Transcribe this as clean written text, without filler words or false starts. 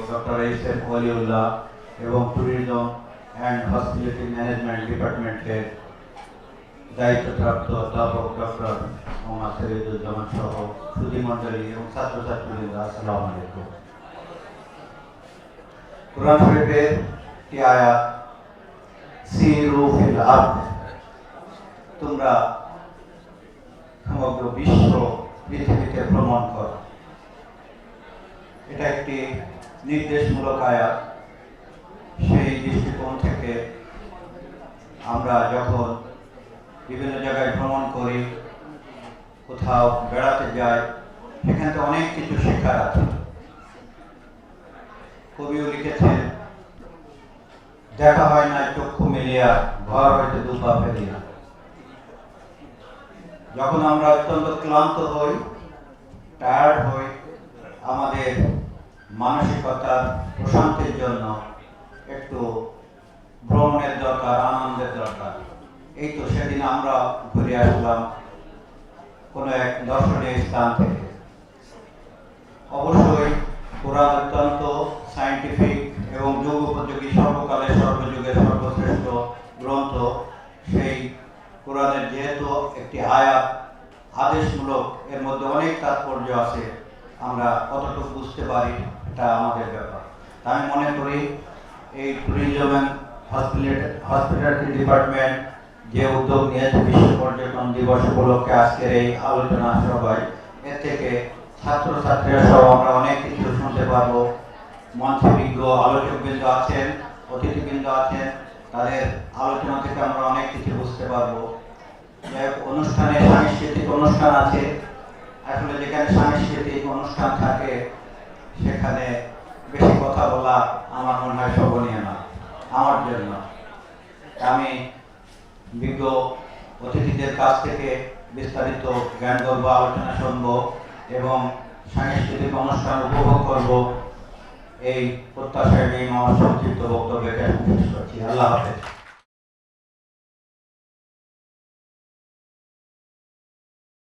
Doctor HM. Waliullah এবং tourism and hospitality management ডিপার্টমেন্টের দায়িত্বপ্রাপ্ত অধ্যাপক ডক্টর মোহাম্মদ শহীদুজ্জামান সহ সুধীমণ্ডলী এবং ছাত্রছাত্রীবৃন্দ, আসসালামু আলাইকুম। কুরআন শরীফের একটি আয়াত, সিরু ফিল আরদ, তোমরা সমগ্র বিশ্ব পৃথিবীতে ভ্রমণ করো। এটা একটি নির্দেশমূলক আয়াত। সেই দৃষ্টিকোণ থেকে আমরা যখন বিভিন্ন জায়গায় ভ্রমণ করি, কোথাও বেড়াতে যাই, সেখানে তো অনেক কিছু শেখার আছে। কবিও লিখেছেন, দেখা হয় না চক্ষু মিলিয়া, ঘর হইতে দুপা ফেলিয়া। যখন আমরা অত্যন্ত ক্লান্ত হই, টায়ার্ড হই, আমাদের মানসিকতার প্রশান্তির জন্য একটু ভ্রমণের দরকার, আনন্দের দরকার। এই তো সেদিন আমরা ঘুরে আসলাম কোনো এক দর্শনীয় স্থান থেকে। অবশ্যই কোরআন অত্যন্ত সায়েন্টিফিক এবং যুগ উপযোগী, সর্বকালের সর্বযুগের সর্বশ্রেষ্ঠ গ্রন্থ। সেই কোরআনের যেহেতু একটি আয়াত আদেশমূলক, এর মধ্যে অনেক তাৎপর্য আছে। আমরা কতটুকু বুঝতে পারি এটা আমাদের ব্যাপার। আমি মনে করি এই ট্যুরিজম অ্যান্ড হসপিটালিটি ডিপার্টমেন্ট যে উদ্যোগ নিয়েছে বিশ্ব পর্যটন দিবস উপলক্ষে আজকের এই আলোচনা সভায়, এর থেকে ছাত্রছাত্রীরা সহ আমরা অনেক কিছু শুনতে পারবো। মঞ্চে বিজ্ঞ আলোচকবৃন্দ আছেন, অতিথিবৃন্দ আছেন, তাদের আলোচনা থেকে আমরা অনেক কিছু বুঝতে পারবো। অনুষ্ঠানে সাংস্কৃতিক অনুষ্ঠান আছে। আসলে যেখানে সাংস্কৃতিক অনুষ্ঠান থাকে সেখানে বেশি কথা বলা আমার মনে হয় শোভনীয় না আমার জন্য। আমি বিজ্ঞ অতিথিদের কাছ থেকে বিস্তারিত জ্ঞান গর্ব আলোচনা শুনবো এবং সাংস্কৃতিক অনুষ্ঠান উপভোগ করব। এই প্রত্যাশায় আমি আমার সংক্ষিপ্ত বক্তব্যকে শেষ করছি। আল্লাহ হাফেজ।